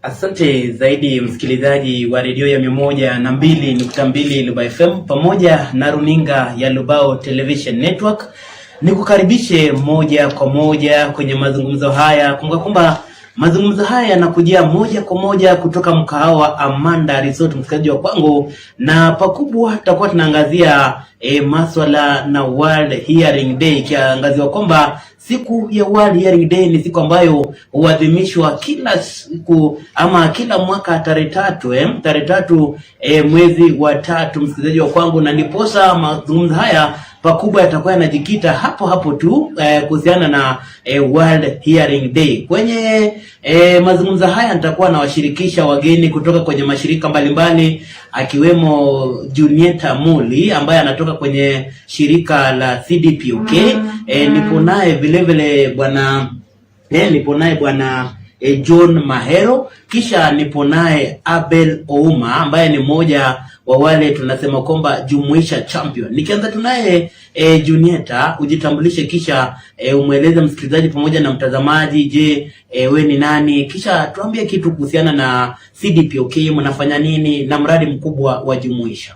Asante zaidi msikilizaji wa redio ya 102.2 Lubao FM pamoja na runinga ya Lubao Television Network. Nikukaribishe moja kwa moja kwenye mazungumzo haya. Kumbuka kwamba mazungumzo haya yanakujia moja kwa moja kutoka mkahawa Amanda Resort, msikilizaji wa kwangu, na pakubwa tutakuwa tunaangazia masuala na World Hearing Day, kiangaziwa kwamba siku ya World Hearing Day ni siku ambayo huadhimishwa kila siku ama kila mwaka tarehe 3 mwezi wa 3, msikilizaji wa kwangu, na niposa mazungumzo haya pakubwa yatakuwa yanajikita hapo tu kuhusiana na World Hearing Day. Kwenye mazungumzo haya nitakuwa na washirikisha wageni kutoka kwenye mashirika mbalimbali, akiwemo Junieta Muli ambaye anatoka kwenye shirika la CDPOK. Nipo naye vile bwana John Mahero, kisha nipo naye Abel Ouma ambaye ni mmoja wa wale tunasema kwamba jumuisha champion. Nikianza tunaye Junieta, ujitambulishe kisha umweleze msikilizaji pamoja na mtazamaji, je, we ni nani, kisha tuambie kitu kuhusiana na CDPOK, mnafanya nini na mradi mkubwa wa jumuisha.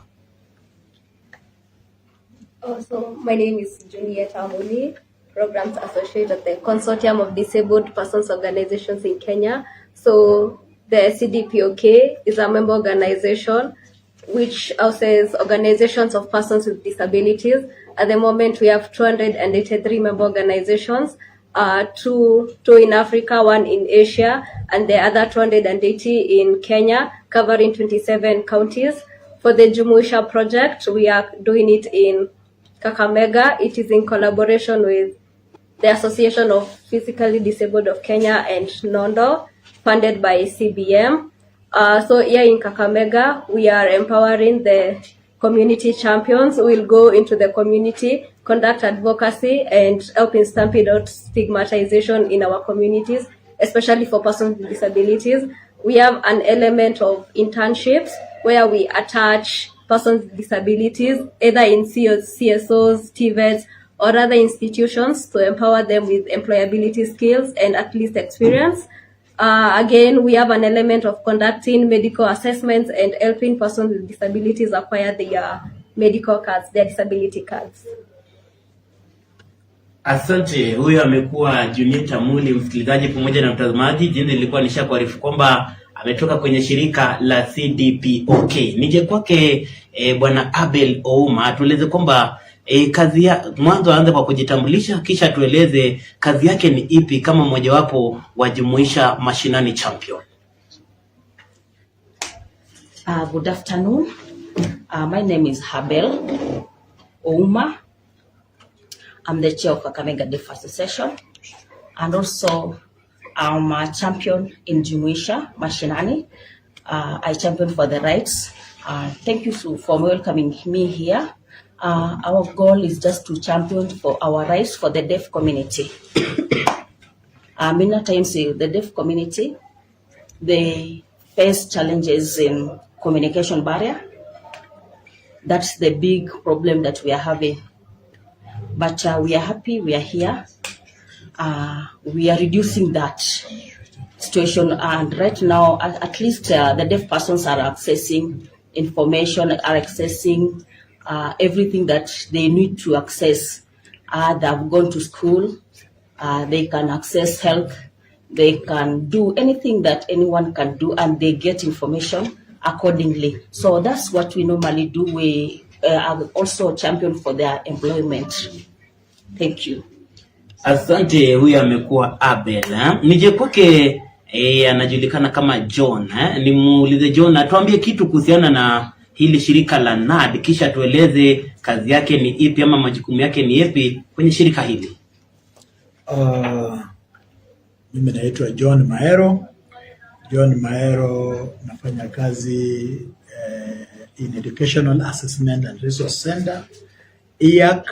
So my name is Junieta Muli, Programs Associate at the Consortium of Disabled Persons Organizations in Kenya. So the CDPOK is a member organization which houses organizations of persons with disabilities. At the moment, we have 283 member organizations, two in Africa, one in Asia, and the other 280 in Kenya, covering 27 counties. For the Jumuisha project, we are doing it in Kakamega. It is in collaboration with the Association of Physically Disabled of Kenya and Nondo, funded by CBM. So here in Kakamega, we are empowering the community champions. We'll go into the community, conduct advocacy, and help in stamping out stigmatization in our communities, especially for persons with disabilities. We have an element of internships where we attach persons with disabilities, either in CSOs, TVETs, or other institutions to empower them with employability skills and at least experience. Again, we have an element of conducting medical assessments and helping persons with disabilities acquire their medical cards, their disability cards. Asante. Huyo amekuwa Junieta Muli, msikilizaji pamoja na mtazamaji. Jinsi nilikuwa nishakuarifu kwamba ametoka kwenye shirika la CDPOK. Nije kwake bwana Abel Ouma, tueleze kwamba kazi ya mwanzo aanze kwa kujitambulisha, kisha tueleze kazi yake ni ipi kama mojawapo wa jumuisha mashinani champion. Good afternoon. My name is Abel Ouma. I'm the chair of Kakamega Deaf Association, and also I'm a champion in Jumuisha Mashinani. I champion for the rights. Thank you for welcoming me here. Our goal is just to champion for our rights for the deaf community. Many times the deaf community, they face challenges in communication barrier. That's the big problem that we are having. But we are happy we are here. We are reducing that situation, and right now at least the deaf persons are accessing information, are accessing everything that they need to access. They have gone to school, they can access health, they can do anything that anyone can do, and they get information accordingly. So that's what we normally do. We are also champion for their employment. Thank you. Asante. Huyu amekuwa Abel. Nije kwake anajulikana kama John. Nimuulize John atuambie kitu kuhusiana na hili shirika la NAD, kisha tueleze kazi yake ni ipi ama majukumu yake ni ipi kwenye shirika hili. Mimi naitwa John Mahero. John Mahero nafanya kazi in Educational Assessment and Resource Center, IAC.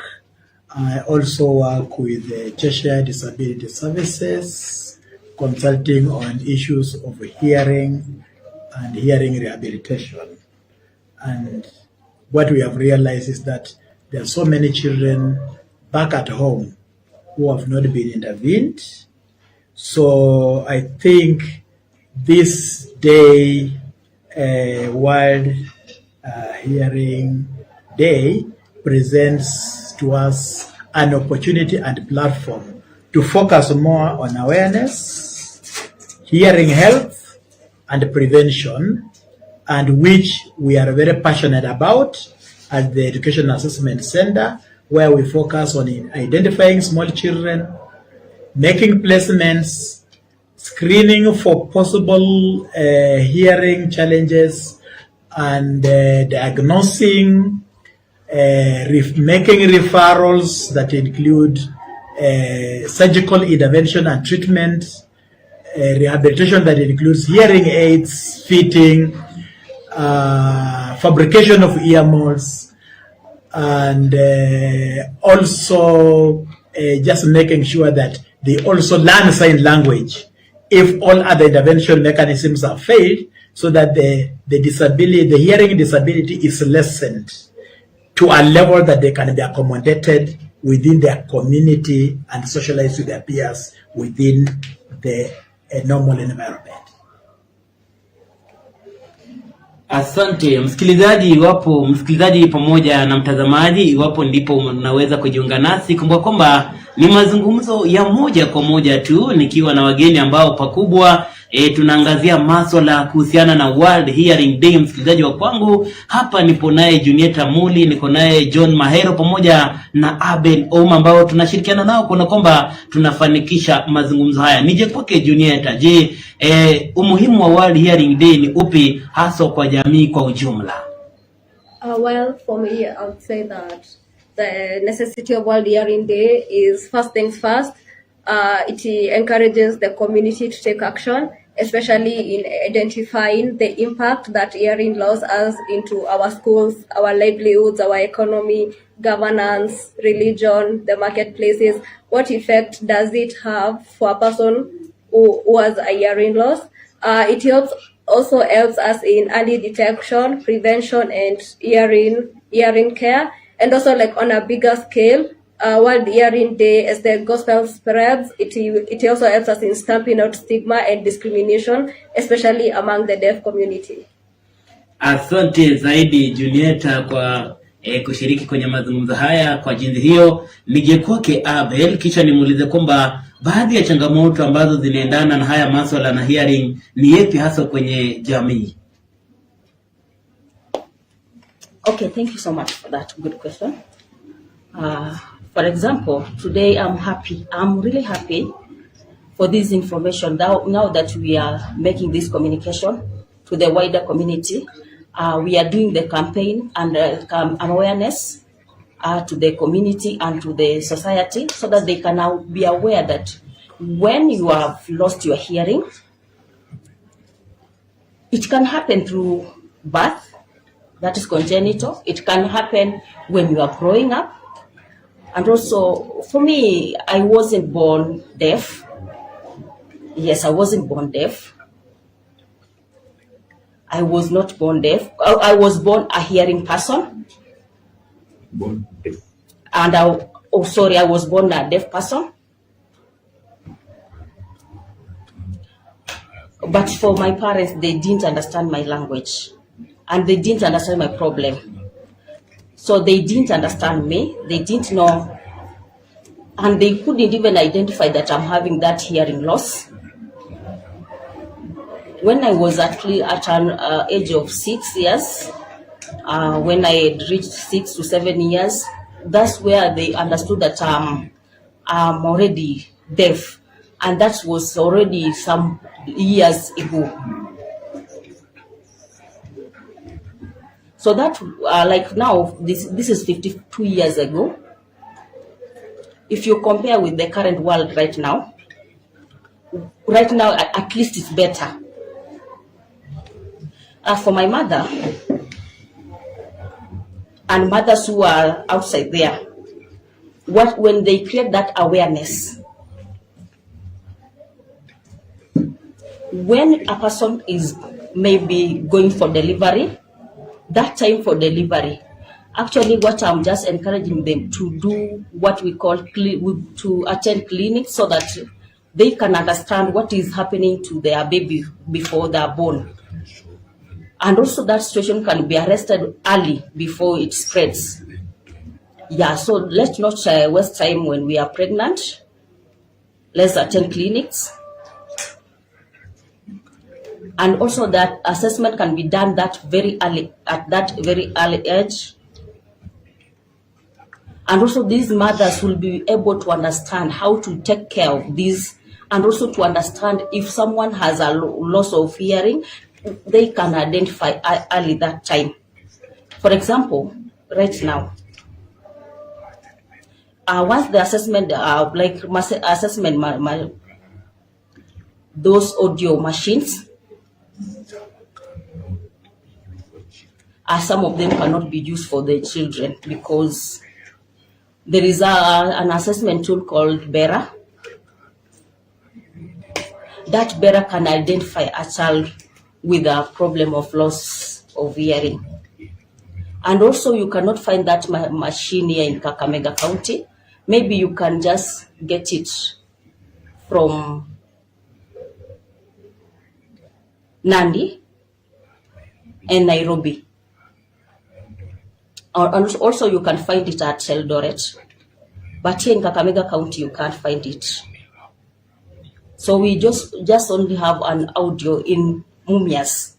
I also work with the Cheshire Disability Services, consulting on issues of hearing and hearing rehabilitation. And what we have realized is that there are so many children back at home who have not been intervened. So I think this day, World Hearing Day, presents to us an opportunity and platform to focus more on awareness, hearing health, and prevention, and which we are very passionate about at the Education Assessment Center, where we focus on identifying small children, making placements, screening for possible hearing challenges, and diagnosing, making referrals that include surgical intervention and treatment, rehabilitation that includes hearing aids, fitting, fabrication of ear molds, and also just making sure that they also learn sign language if all other intervention mechanisms have failed, so that the disability, the hearing disability is lessened to a level that they can be accommodated within their community and socialize with their peers within the normal environment. Asante msikilizaji, iwapo msikilizaji pamoja na mtazamaji, iwapo ndipo unaweza kujiunga nasi, kumbuka kwamba ni mazungumzo ya moja kwa moja tu nikiwa na wageni ambao pakubwa tunaangazia masuala kuhusiana na World Hearing Day. Msikilizaji wa kwangu hapa nipo naye Junieta Muli, niko naye John Mahero pamoja na Abel Oma, ambao tunashirikiana nao kuna kwamba tunafanikisha mazungumzo haya. Nije kwake Junieta, je, umuhimu wa World Hearing Day ni upi hasa kwa jamii kwa ujumla? Well, for me, I would say that the necessity of World Hearing Day is, first things first, it encourages the community to take action, especially in identifying the impact that hearing loss has into our schools, our livelihoods, our economy, governance, religion, the marketplaces. What effect does it have for a person who has a hearing loss? It also helps us in early detection, prevention, and hearing care. And also, like on a bigger scale, World Hearing Day, as the gospel spreads, it also helps us in stamping out stigma and discrimination, especially among the deaf community. Asante zaidi Junieta kwa kushiriki kwenye mazungumzo haya kwa jinsi hiyo. Nije kwake Abel, kisha nimuulize kwamba baadhi ya changamoto ambazo zinaendana na haya masuala na hearing ni yapi hasa kwenye jamii? Okay, thank you so much for that good question. For example, today I'm really happy for this information now that we are making this communication to the wider community. We are doing the campaign and awareness to the community and to the society, so that they can now be aware that when you have lost your hearing, it can happen through birth, that is congenital. It can happen when you are growing up. And also, for me, I wasn't born deaf. Yes, I wasn't born deaf. I was not born deaf. I was born a hearing person. Born deaf. And I was born a deaf person. But for my parents, they didn't understand my language. And they didn't understand my problem. So they didn't understand me, they didn't know, and they couldn't even identify that I'm having that hearing loss. When I was actually at an age of 6 years, when I had reached 6 to 7 years, that's where they understood that I'm already deaf, and that was already some years ago. So that, like now, this is 52 years ago. If you compare with the current world right now, at least it's better. For my mother, and mothers who are outside there, when they create that awareness, when a person is maybe going for delivery, that time for delivery, actually what I'm just encouraging them to do what we call to attend clinics so that they can understand what is happening to their baby before they're born. And also that situation can be arrested early before it spreads. Yeah, so let's not waste time when we are pregnant. Let's attend clinics. And also that assessment can be done at that very early age. And also these mothers will be able to understand how to take care of these, and also to understand if someone has a loss of hearing, they can identify early that time. For example, right now, once the assessment, those audio machines, some of them cannot be used for the children because there is an assessment tool called BERA. That BERA can identify a child with a problem of loss of hearing. And also you cannot find that machine here in Kakamega County. Maybe you can just get it from Nandi and Nairobi. And also you can find it at Eldoret. But here in Kakamega County, you can't find it. So we just only have an audio in Mumias.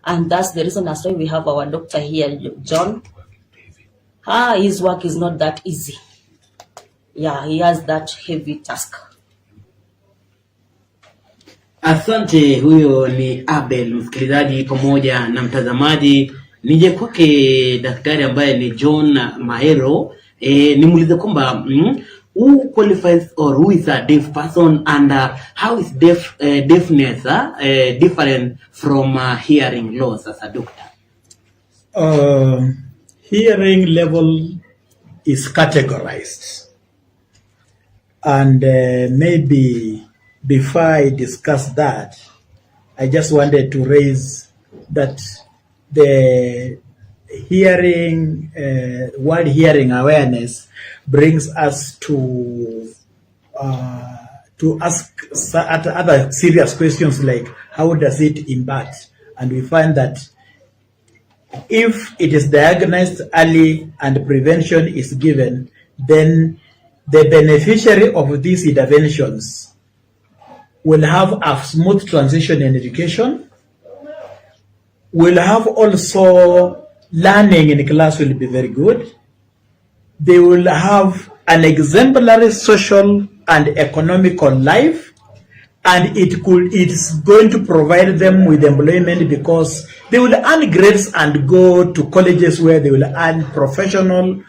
And that's the reason as why we have our doctor here, John. His work is not that easy. Yeah, he has that heavy task. Asante, huyo ni Abel, msikilizaji pamoja na mtazamaji. Nije kwake daktari ambaye ni John Maero, nimuulize kwamba who qualifies or who is a deaf person, and how is deafness different from hearing loss as a doctor? Hearing level is categorized, and maybe before I discuss that, I just wanted to raise that the hearing, World Hearing Awareness brings us to ask other serious questions like how does it impact, and we find that if it is diagnosed early and prevention is given, then the beneficiary of these interventions will have a smooth transition in education, will have also learning in class will be very good. They will have an exemplary social and economical life, and it's going to provide them with employment because they will earn grades and go to colleges where they will earn professional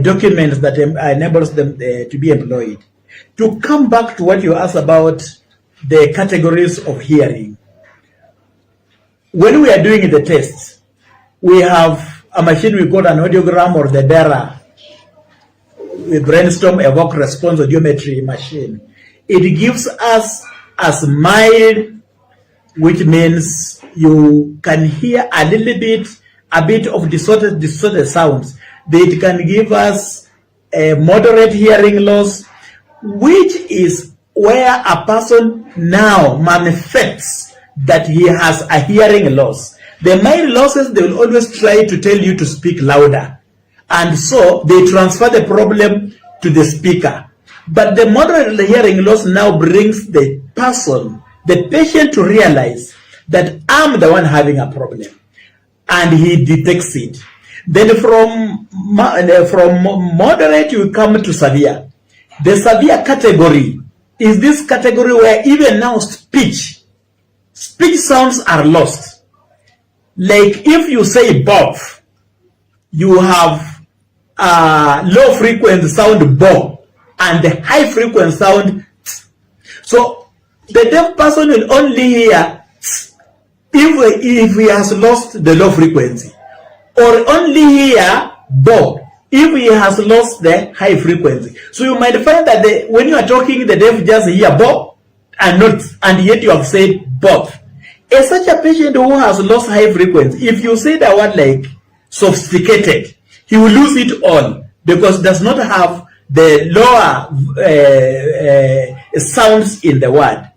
documents that enables them to be employed. To come back to what you asked about the categories of hearing, when we are doing the tests, we have a machine, we call an audiogram or the BERA. We brainstorm, evoke, response audiometry machine. It gives us a smile, which means you can hear a bit of distorted sounds. It can give us a moderate hearing loss, which is where a person now manifests that he has a hearing loss. The mild losses, they will always try to tell you to speak louder. And so they transfer the problem to the speaker. But the moderate hearing loss now brings the patient to realize that I'm the one having a problem. And he detects it. Then from moderate, you come to severe. The severe category is this category where even now speech sounds are lost. Like if you say Bob, you have low frequency sound bo and the high frequency sound t. So the deaf person will only hear if he has lost the low frequency, or only hear bo if he has lost the high frequency. So you might find that when you are talking, the deaf just hear bo and yet you have said bob. such a patient who has lost high frequency, if you say the word like sophisticated, he will lose it all because it does not have the lower sounds in the word.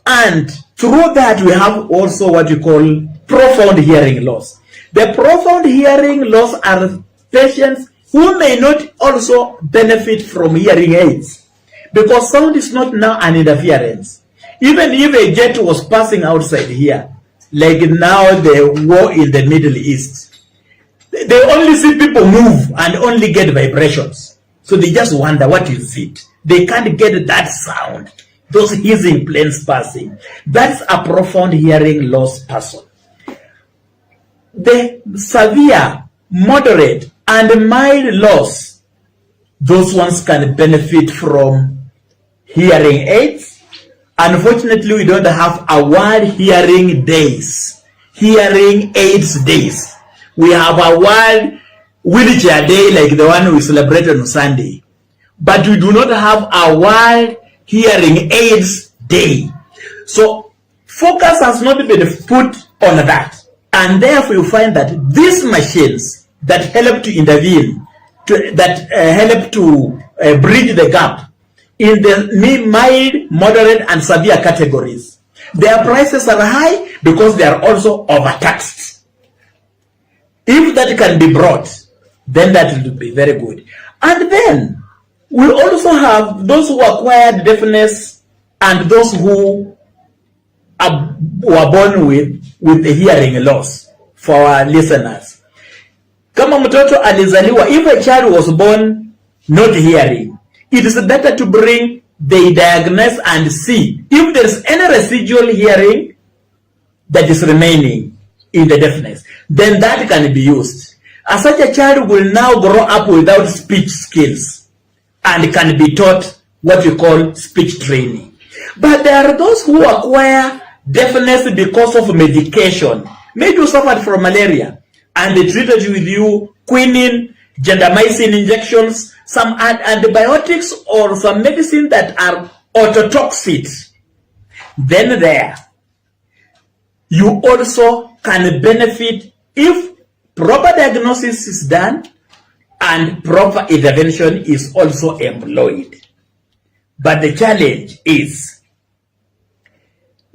And through that, we have also what we call profound hearing loss. The profound hearing loss are patients who may not also benefit from hearing aids because sound is not now an interference. Even if a jet was passing outside here, like now the war in the Middle East, they only see people move and only get vibrations. So they just wonder, what is it? They can't get that sound. Those hissing planes passing. That's a profound hearing loss person. The severe, moderate, and mild loss, those ones can benefit from hearing aids. Unfortunately, we don't have a World Hearing Days, hearing aids days. We have a World Wheelchair Day like the one we celebrated on Sunday. But we do not have a World Hearing Aids Day. So focus has not been put on that. And therefore you find that these machines that help to intervene, help to bridge the gap, in the mild, moderate, and severe categories, their prices are high because they are also overtaxed. If that can be brought, then that will be very good. And then we also have those who acquired deafness and those who were born with a hearing loss for our listeners. Kama mtoto alizaliwa, if a child was born not hearing, it is better to bring the diagnosis and see if there is any residual hearing that is remaining in the deafness. Then that can be used. As such a child will now grow up without speech skills and can be taught what we call speech training. But there are those who acquire deafness because of medication. Maybe you suffered from malaria and they treated you with quinine, gentamicin injections, some antibiotics or some medicine that are ototoxic. Then there, you also can benefit if proper diagnosis is done and proper intervention is also employed. But the challenge is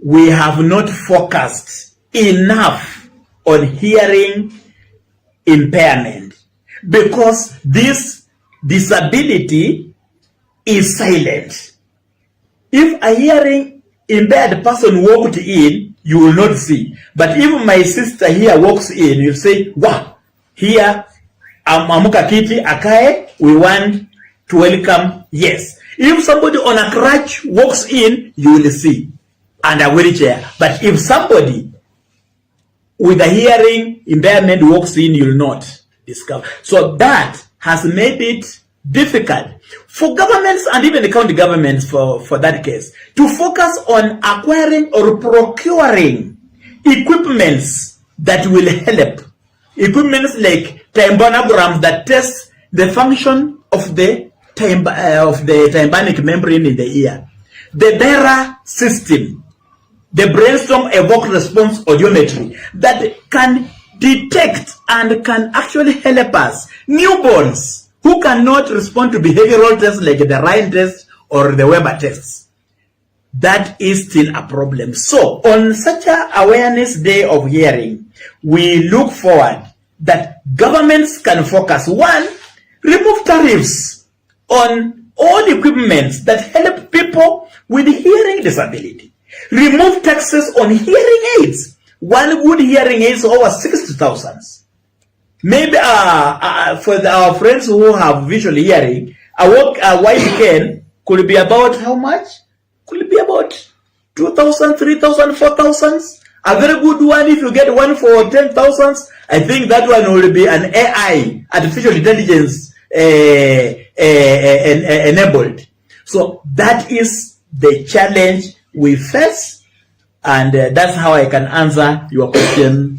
we have not focused enough on hearing impairment because this disability is silent. If a hearing impaired person walked in, you will not see. But if my sister here walks in, you'll say, wow, here, amuka kiti akae, we want to welcome, yes. If somebody on a crutch walks in, you will see, and a wheelchair. But if somebody with a hearing impairment walks in, you will not discover. So that has made it difficult for governments and even the county governments for that case to focus on acquiring or procuring equipments that will help. Equipments like tympanogram that test the function of the tympanic membrane in the ear. The bearer system, the brainstorm evoked response audiometry that can detect and can actually help us. Newborns who cannot respond to behavioral tests like the Ryan test or the Weber tests. That is still a problem. So on such an awareness day of hearing, we look forward that governments can focus. One, remove tariffs on all equipments that help people with hearing disability. Remove taxes on hearing aids. One good hearing aid is over 60,000. Maybe for our friends who have visual hearing, a white cane could be about how much? Could be about 2,000, 3,000, 4,000. A very good one, if you get one for 10,000, I think that one will be an AI, artificial intelligence enabled. So that is the challenge we face, and that's how I can answer your question.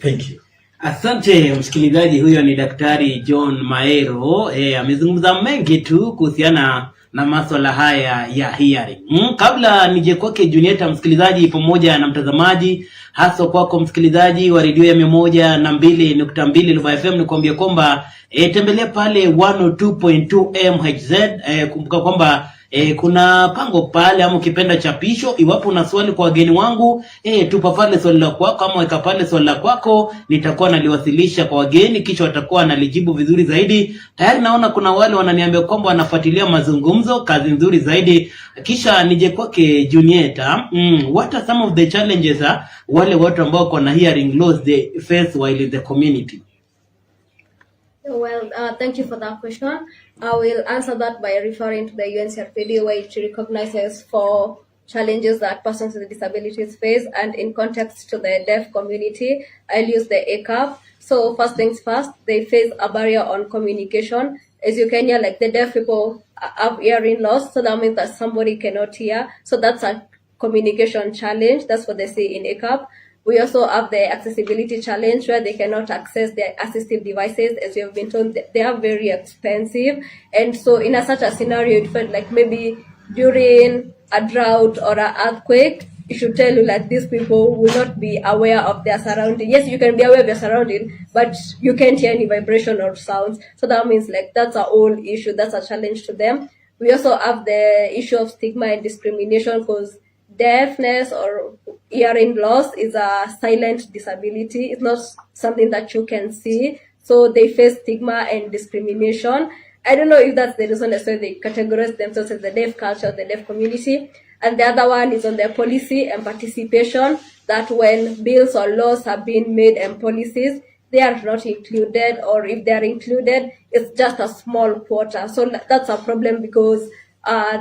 Thank you. Asante msikilizaji, huyo ni Daktari John Maero. Amezungumza mengi tu kuhusiana na masuala haya ya hearing. Kabla nije kwake Junieta, msikilizaji pamoja na mtazamaji, hasa kwako msikilizaji wa redio ya 102.2 Luba FM, nikwambia kwamba tembelea pale 102.2 MHz. Kumbuka kwamba kuna pango pale, ama ukipenda chapisho. Iwapo una swali kwa wageni wangu, tupa pale swali la kwako, ama weka pale swali la kwako, nitakuwa naliwasilisha kwa wageni, kisha watakuwa nalijibu vizuri zaidi. Tayari naona kuna wale wananiambia kwamba wanafuatilia mazungumzo, kazi nzuri zaidi. Kisha nije kwake Junieta, what are some of the challenges wale watu ambao wako na hearing loss they face while in the community? Well, thank you for that question. I will answer that by referring to the UNCRPD, which recognizes 4 challenges that persons with disabilities face, and in context to the deaf community, I'll use the ACAP. So first things first, they face a barrier on communication. As you can hear, like the deaf people have hearing loss, so that means that somebody cannot hear. So that's a communication challenge. That's what they say in ACAP. We also have the accessibility challenge, where they cannot access their assistive devices. As you have been told, they are very expensive. And so in such a scenario, it felt like maybe during a drought or an earthquake, it should tell you that these people will not be aware of their surrounding. Yes, you can be aware of your surrounding, but you can't hear any vibration or sounds. So that means like that's a whole issue. That's a challenge to them. We also have the issue of stigma and discrimination, because deafness or hearing loss is a silent disability. It's not something that you can see. So they face stigma and discrimination. I don't know if that's the reason that's why they categorize themselves as the deaf culture, the deaf community. And the other one is on their policy and participation, that when bills or laws have been made and policies, they are not included, or if they are included, it's just a small quota. So that's a problem, because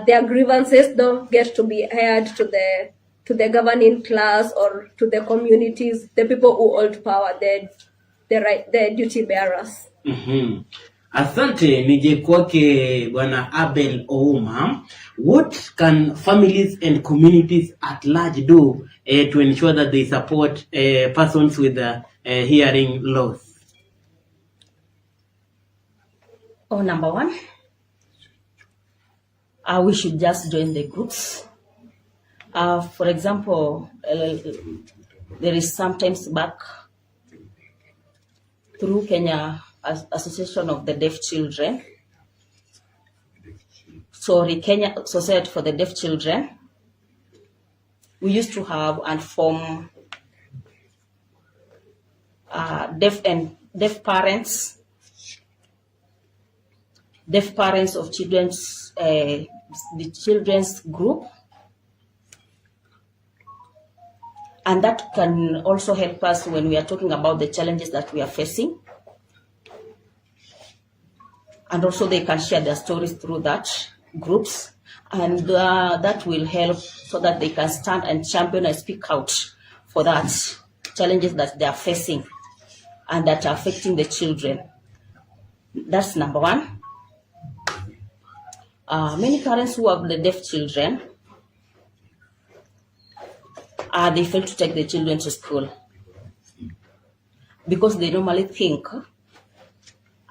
their grievances don't get to be heard to the governing class or to the communities, the people who hold power, the duty bearers. Asante. Nije kwake Bwana Abel Ouma. What can families and communities at large do to ensure that they support persons with hearing loss? Number 1, we should just join the groups. For example, there is sometimes back through Kenya Association of the Deaf Children. Sorry, Kenya Society for the Deaf Children. We used to have and form deaf parents of children's the children's group, and that can also help us when we are talking about the challenges that we are facing. And also they can share their stories through that groups, and that will help so that they can stand and champion and speak out for that challenges that they are facing and that are affecting the children. That's number 1. Many parents who have the deaf children, they fail to take the children to school because they normally think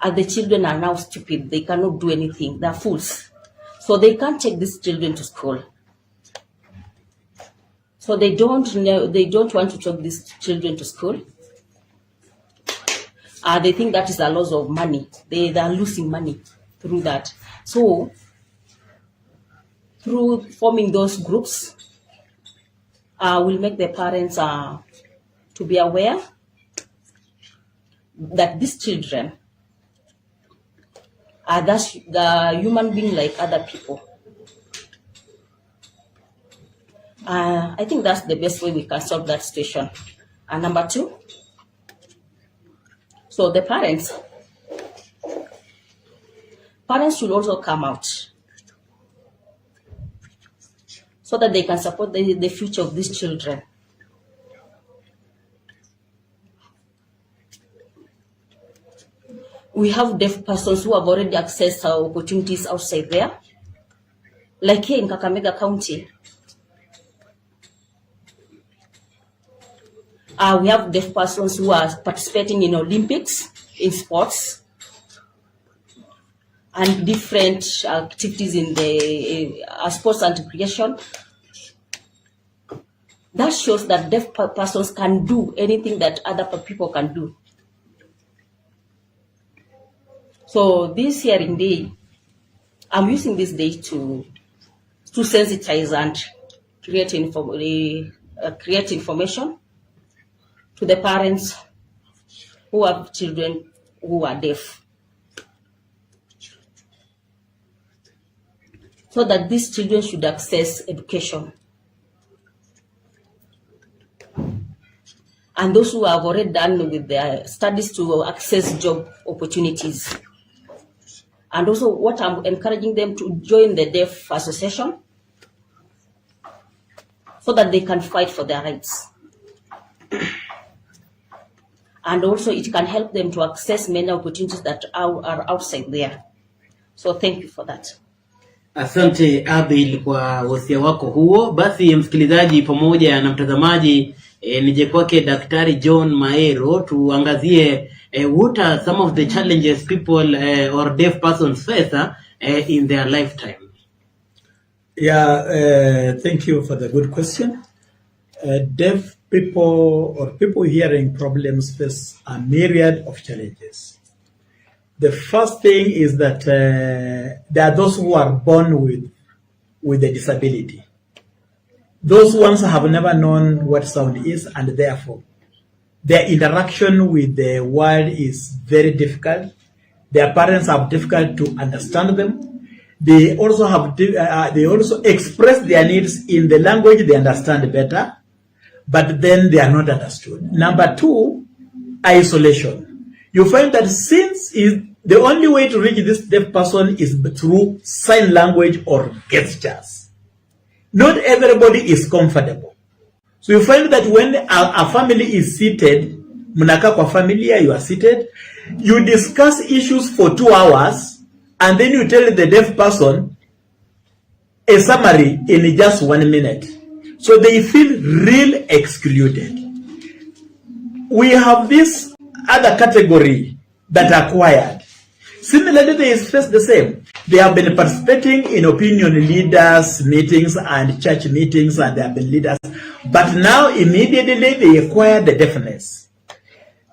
the children are now stupid, they cannot do anything, they're fools. So they can't take these children to school. So they don't want to take these children to school. They think that is a loss of money. They are losing money through that. So through forming those groups, will make the parents to be aware that these children are the human being like other people. I think that's the best way we can solve that situation. And number 2, so the parents should also come out so that they can support the future of these children. We have deaf persons who have already accessed our opportunities outside there. Like here in Kakamega County, we have deaf persons who are participating in Olympics, in sports. and different activities in the sports and recreation. That shows that deaf persons can do anything that other people can do. So this hearing day, I'm using this day to sensitize and create information to the parents who have children who are deaf, so that these children should access education. And those who have already done with their studies to access job opportunities. And also what I'm encouraging them to join the Deaf Association so that they can fight for their rights. And also it can help them to access many opportunities that are outside there. So thank you for that. Asante Abil kwa wosia wako huo. Basi msikilizaji pamoja na mtazamaji, nije kwake Daktari John Maero tuangazie what are some of the challenges people or deaf persons face in their lifetime. Yeah, thank you for the good question. Deaf people or people hearing problems face a myriad of challenges. The first thing is that there are those who are born with a disability. Those ones have never known what sound is, and therefore their interaction with the world is very difficult. Their parents have difficult to understand them. They also have they also express their needs in the language they understand better, but then they are not understood. Number two, isolation. You find that since the only way to reach this deaf person is through sign language or gestures. Not everybody is comfortable. So you find that when a family is seated, mnaka kwa familia, you are seated, you discuss issues for 2 hours, and then you tell the deaf person a summary in just 1 minute. So they feel real excluded. We have this other category that are quiet. Similarly, they face the same. They have been participating in opinion leaders meetings and church meetings, and they have been leaders. But now immediately they acquire the deafness.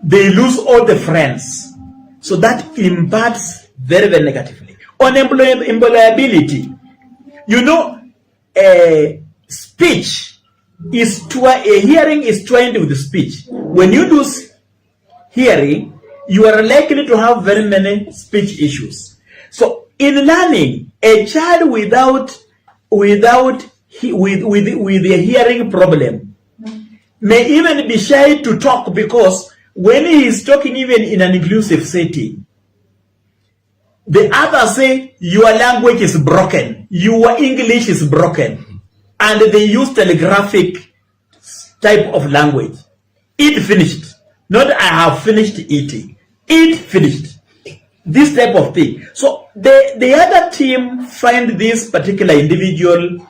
They lose all the friends. So that impacts very, very negatively. On employability, you know, speech is hearing is twined with speech. When you do hearing, you are likely to have very many speech issues. So in learning, a child with a hearing problem may even be shy to talk, because when he is talking even in an inclusive setting, the others say your language is broken, your English is broken, and they use telegraphic type of language. Eat finished, not I have finished eating. Eat finished. This type of thing. So the other team find this particular individual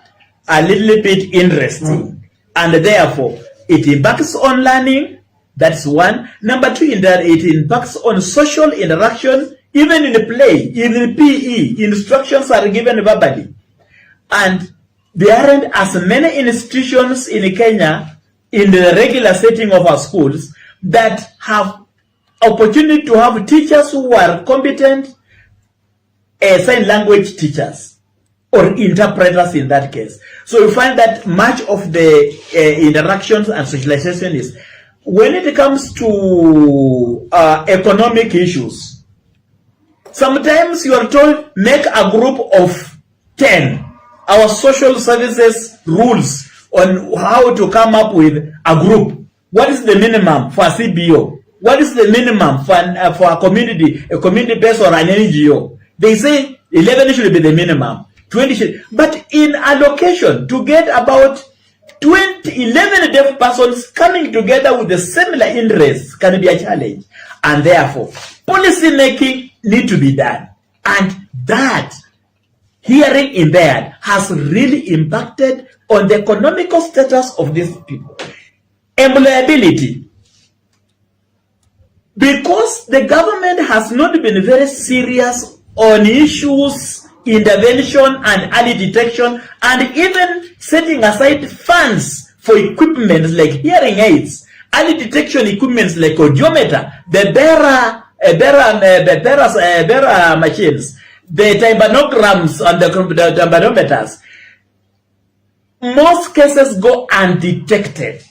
a little bit interesting, and therefore it impacts on learning. That's one. Number two, in that it impacts on social interaction, even in the play, in PE, instructions are given verbally. And there aren't as many institutions in Kenya in the regular setting of our schools that have opportunity to have teachers who are competent sign language teachers or interpreters in that case. So you find that much of the interactions and socialization is, when it comes to economic issues, sometimes you are told make a group of 10. Our social services rules on how to come up with a group. What is the minimum for CBO? What is the minimum for a community based or an NGO? They say 11 should be the minimum, 20 should. But in allocation, to get about 11 deaf persons coming together with the similar interests can be a challenge. And therefore, policy making need to be done. And that hearing impaired has really impacted on the economical status of these people. Employability. Because the government has not been very serious on issues, intervention and early detection, and even setting aside funds for equipment like hearing aids, early detection equipments like audiometer, the bearer machines, the tympanograms and the tympanometers. Most cases go undetected.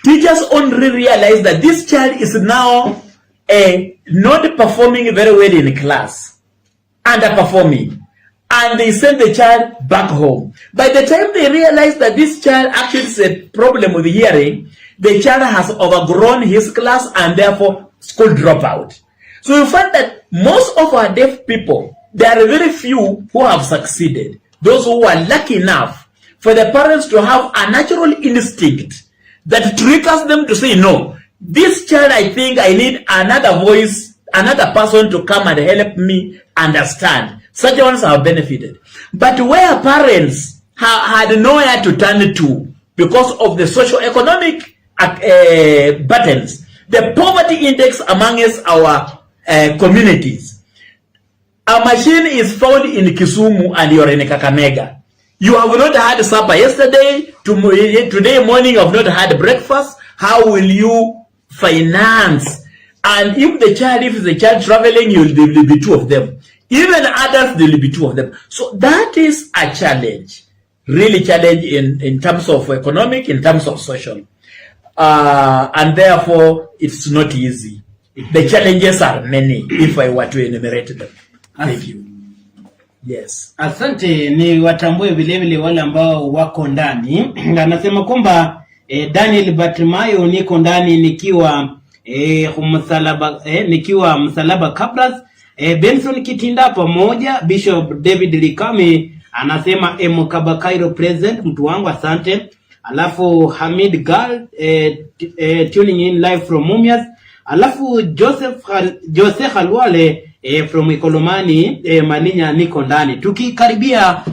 Teachers only realize that this child is now not performing very well in class, underperforming, and they send the child back home. By the time they realize that this child actually has a problem with hearing, the child has overgrown his class and therefore school dropout. So you find that most of our deaf people, there are very few who have succeeded. Those who are lucky enough for the parents to have a natural instinct that triggers them to say, no, this child, I think I need another voice, another person to come and help me understand. Such ones have benefited. But where parents had nowhere to turn to because of the socio-economic burdens, the poverty index amongst our communities. A machine is found in Kisumu and you're in Kakamega. You have not had supper yesterday, today morning you have not had breakfast. How will you finance? And if the child traveling, there will be two of them. Even adults, there will be two of them. So that is a challenge, really challenge in terms of economic, in terms of social. And therefore, it's not easy. The challenges are many, if I were to enumerate them. Thank you. Yes. Asante, ni watambue vile vile wale ambao wako ndani. Anasema kwamba Daniel Batimayo, niko ndani nikiwa nikiwa Msalaba Kabras, Benson Kitinda pamoja, Bishop David Likame anasema Mkabakairo present, mtu wangu asante. Alafu Hamid Gal tuning in live from Mumias. Alafu Joseph Halwale from Ikolomani Malinya, niko ndani. Tukikaribia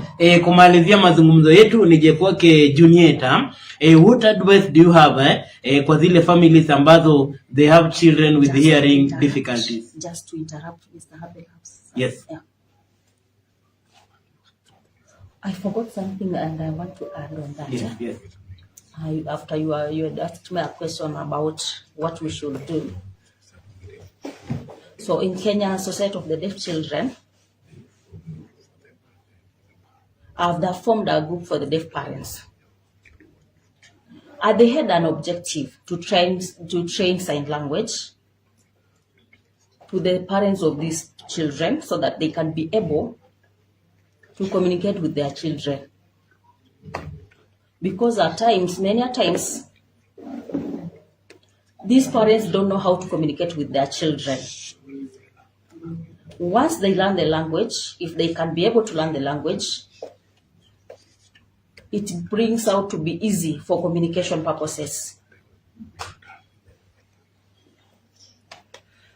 kumalizia mazungumzo yetu, nije kwake Junieta. What advice do you have kwa zile families ambazo they have children with hearing difficulties? Just to interrupt, Mr. Haberhaus. Yes. Yeah. I forgot something and I want to add on that. Yes, yes. After you had asked me a question about what we should do. So in Kenya, Society of the Deaf Children, have formed a group for the deaf parents. They had an objective to train sign language to the parents of these children so that they can be able to communicate with their children. Because many times, these parents don't know how to communicate with their children. Once they learn the language, if they can be able to learn the language, it brings out to be easy for communication purposes.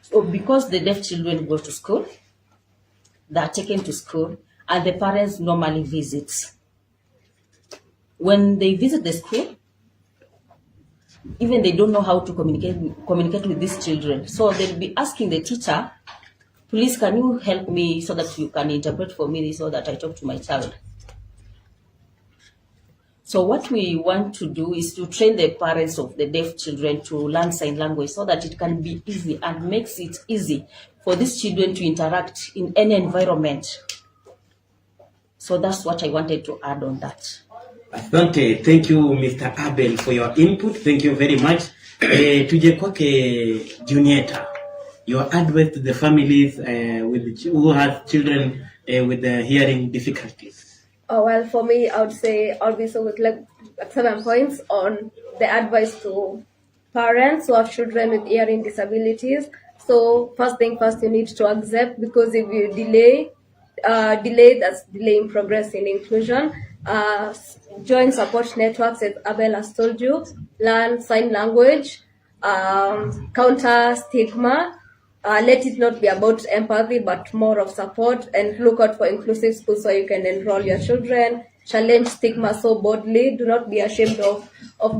So because the deaf children go to school, they are taken to school, and the parents normally visit. When they visit the school, even they don't know how to communicate with these children. So they'll be asking the teacher, please, can you help me so that you can interpret for me so that I talk to my child? So what we want to do is to train the parents of the deaf children to learn sign language so that it can be easy and makes it easy for these children to interact in any environment. So that's what I wanted to add on that. Asante, thank you Mr. Abel for your input. Thank you very much. Tuje kwake Junieta. Your advice to the families who have children with hearing difficulties. Well, for me, I would say I'll be so with like 7 points on the advice to parents who have children with hearing disabilities. So first thing first, you need to accept, because if you delay, that's delaying progress in inclusion. Join support networks, as Abel has told you. Learn sign language. Counter stigma. Let it not be about empathy, but more of support, and look out for inclusive schools so you can enroll your children. Challenge stigma so boldly. Do not be ashamed of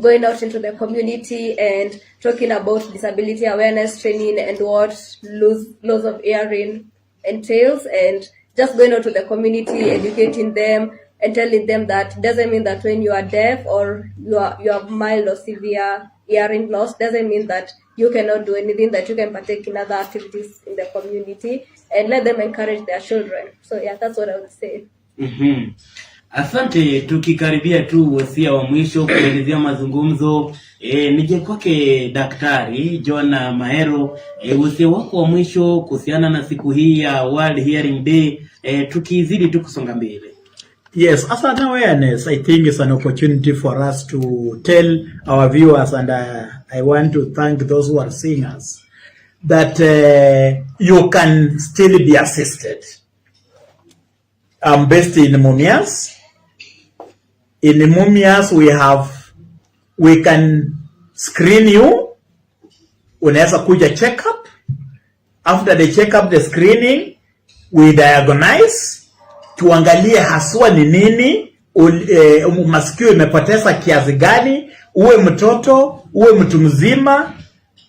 going out into the community and talking about disability awareness training and what loss of hearing entails, and just going out to the community, educating them and telling them that doesn't mean that when you are deaf or you have mild or severe hearing loss, doesn't mean that you cannot do anything, that you can partake in other activities in the community, and let them encourage their children. So yeah, that's what I would say. Mm-hmm. Asante. Tukikaribia tu wasia wa mwisho kuelezea mazungumzo, nije kwake Daktari John Mahero, wasia wako wa mwisho kuhusiana na siku hii ya World Hearing Day, tukizidi tu kusonga mbele. Yes, as an awareness, I think it's an opportunity for us to tell our viewers, and I want to thank those who are seeing us, that you can still be assisted. I'm based in Mumias. In Mumias, we can screen you. Unaweza kuja check up. After the check up, the screening, we diagnose, tuangalie haswa ni nini, masikio imepoteza kiasi gani, uwe mtoto, uwe mtu mzima,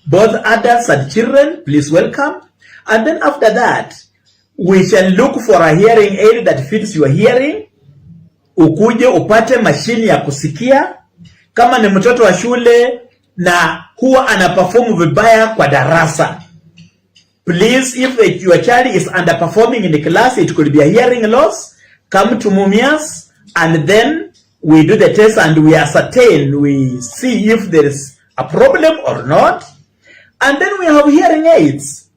both adults and children, please welcome. And then after that, we shall look for a hearing aid that fits your hearing. Ukuje upate mashini ya kusikia. Kama ni mtoto wa shule na huwa anaperform vibaya kwa darasa, please, if your child is underperforming in the class, it could be a hearing loss, come to Mumias, and then we do the test and we ascertain, we see if there is a problem or not. And then we have hearing aids,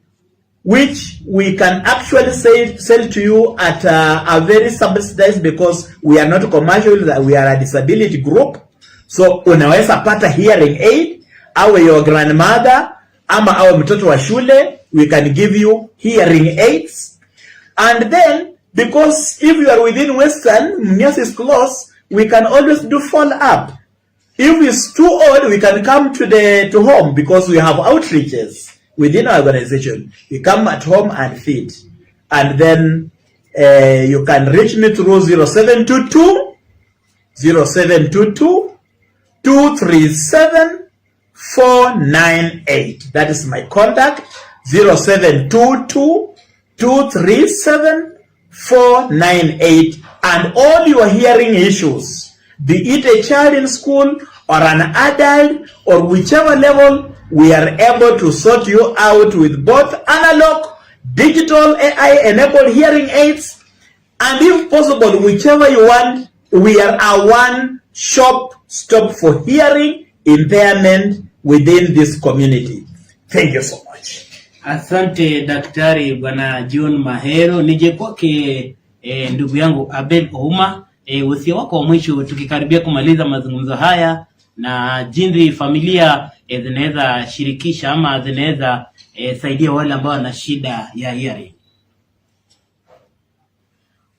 which we can actually sell to you at a very subsidized, because we are not commercial, we are a disability group. So unaweza pata hearing aid, awe your grandmother ama awe mtoto wa shule, we can give you hearing aids. And then, because if you are within Western, Mumias is close, we can always do follow up. If it's too old, we can come to home, because we have outreaches within our organization. We come at home and feed. And then you can reach me through 0722 237 498. That is my contact. 0722 237 498. And all your hearing issues, be it a child in school or an adult or whichever level, we are able to sort you out with both analog, digital, AI-enabled hearing aids, and if possible, whichever you want, we are a one-stop for hearing impairment within this community. Thank you so much. Asante Daktari Bwana John Mahero. Nije kwake ndugu yangu Abel Ouma, wasia wako wa mwisho tukikaribia kumaliza mazungumzo haya, na jinsi familia zinaweza shirikisha ama zinaweza saidia wale ambao wana shida ya hearing.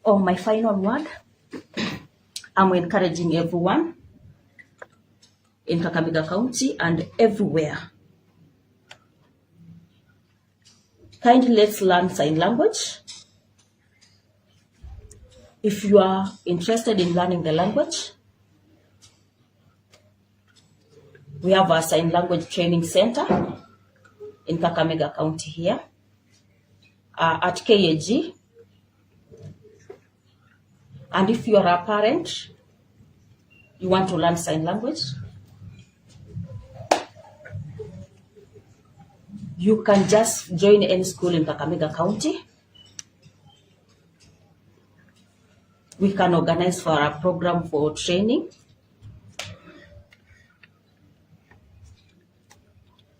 Oh, my final word, I'm encouraging everyone in Kakamega County and everywhere. Kindly let's learn sign language. If you are interested in learning the language, we have a sign language training center in Kakamega County here at KAG. And if you are a parent, you want to learn sign language, you can just join any school in Kakamega County. We can organize for a program for training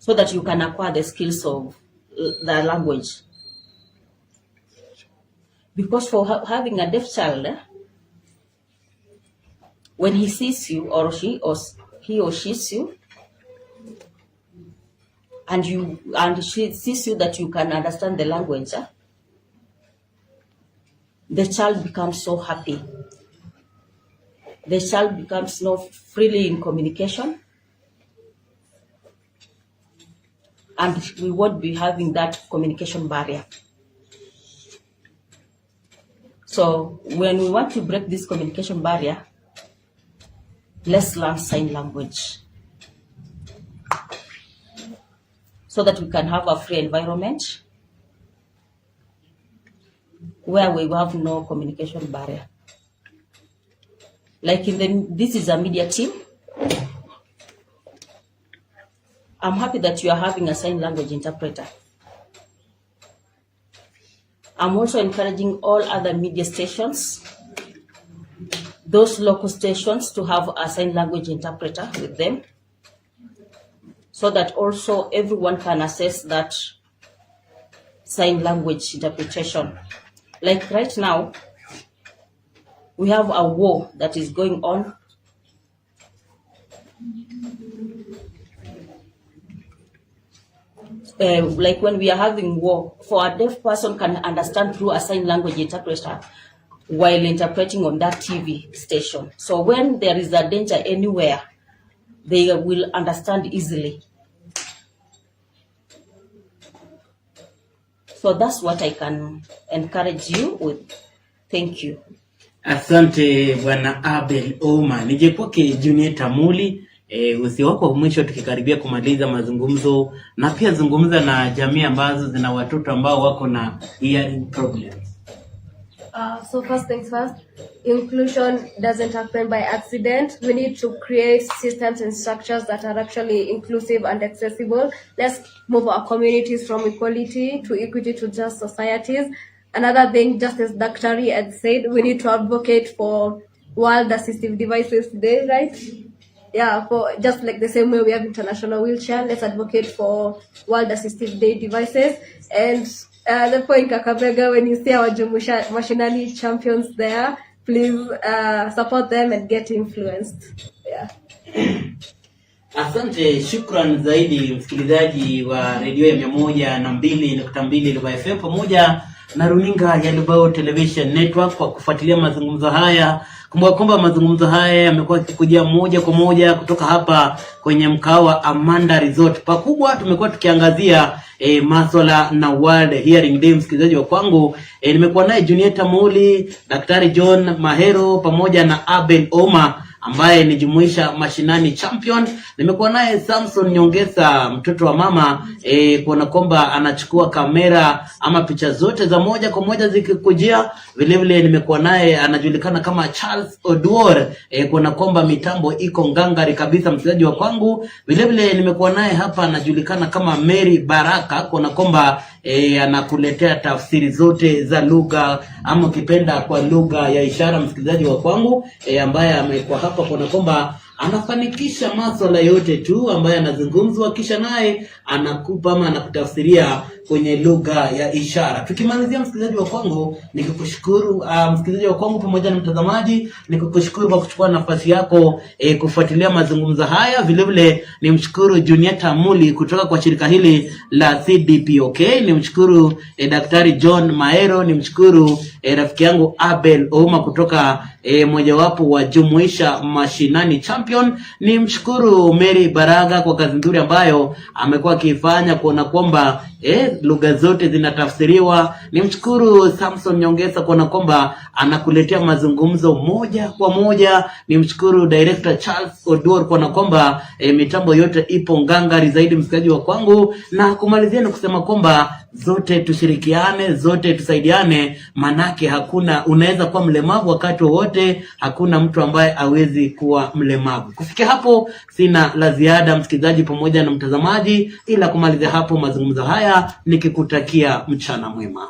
so that you can acquire the skills of the language. Because for having a deaf child, when he sees you or he or she sees you, and she sees you that you can understand the language, the child becomes so happy. The child becomes freely in communication, and we won't be having that communication barrier. So when we want to break this communication barrier, let's learn sign language so that we can have a free environment where we have no communication barrier. Like this is a media team. I'm happy that you are having a sign language interpreter. I'm also encouraging all other media stations, those local stations, to have a sign language interpreter with them, so that also everyone can access that sign language interpretation. Like right now, we have a war that is going on. Like when we are having war, for a deaf person can understand through a sign language interpreter while interpreting on that TV station. So when there is a danger anywhere, they will understand easily. So that's what I can encourage you with. Thank you. Asante Bwana Abel Oma. Nijepoke Junior Tamuli, usi wako mwisho tukikaribia kumaliza mazungumzo, na pia zungumza na jamii ambazo zina watoto ambao wako na hearing problems. So first things first, inclusion doesn't happen by accident. We need to create systems and structures that are actually inclusive and accessible. Let's move our communities from equality to equity to just societies. Another thing, just as Daktari had said, we need to advocate for World Assistive Devices Day, right? Yeah, for just like the same way we have International Wheelchair, let's advocate for World Assistive Day devices. And the point, Kakabega, when you see our Mashinani champions there, please support them and get influenced. Yeah. Asante, shukran zaidi msikilizaji wa redio ya 102.2 Lugha FM pamoja na runinga ya Lubao Television Network kwa kufuatilia mazungumzo haya. Kumbuka kwamba mazungumzo haya yamekuwa yakikujia moja kwa moja kutoka hapa kwenye mkawa Amanda Resort. Pakubwa tumekuwa tukiangazia masuala na World Hearing Day. Msikilizaji wa kwangu, nimekuwa naye Junior Tamuli, Daktari John Mahero pamoja na Abel Oma ambaye ni jumuisha mashinani champion. Nimekuwa naye Samson Nyongesa, mtoto wa mama, kuona kwamba anachukua kamera ama picha zote za moja kwa moja zikikujia. Vile vile nimekuwa naye anajulikana kama Charles Oduor, kuona kwamba mitambo iko ngangari kabisa msikilizaji wa kwangu. Vile vile nimekuwa naye hapa anajulikana kama Mary Baraka, kuona kwamba anakuletea tafsiri zote za lugha ama ukipenda kwa lugha ya ishara msikilizaji wa kwangu, ambaye amekuwa hapa kuona kwamba anafanikisha masuala yote tu ambaye anazungumzwa, kisha naye anakupa ama anakutafsiria kwenye lugha ya ishara. Tukimalizia msikilizaji wa kwangu, nikukushukuru msikilizaji wa kwangu pamoja na mtazamaji, nikukushukuru kwa kuchukua nafasi yako kufuatilia mazungumzo haya. Vile vile nimshukuru Junior Tamuli kutoka kwa shirika hili la CDPOK, nimshukuru Daktari John Mahero, nimshukuru rafiki yangu Abel Oma kutoka mojawapo wa jumuisha mashinani champion, nimshukuru Mary Baraga kwa kazi nzuri ambayo amekuwa akifanya kuona kwamba lugha zote zinatafsiriwa. Nimshukuru Samson Nyongesa kuona kwamba anakuletea mazungumzo moja kwa moja. Nimshukuru Director Charles Oduor kuona kwamba mitambo yote ipo ngangari zaidi msikilizaji wa kwangu, na kumalizia na kusema kwamba zote tushirikiane, zote tusaidiane, manake hakuna unaweza kuwa mlemavu wakati wote, hakuna mtu ambaye hawezi kuwa mlemavu. Kufikia hapo sina la ziada msikilizaji pamoja na mtazamaji, ila kumalizia hapo mazungumzo haya nikikutakia mchana mwema.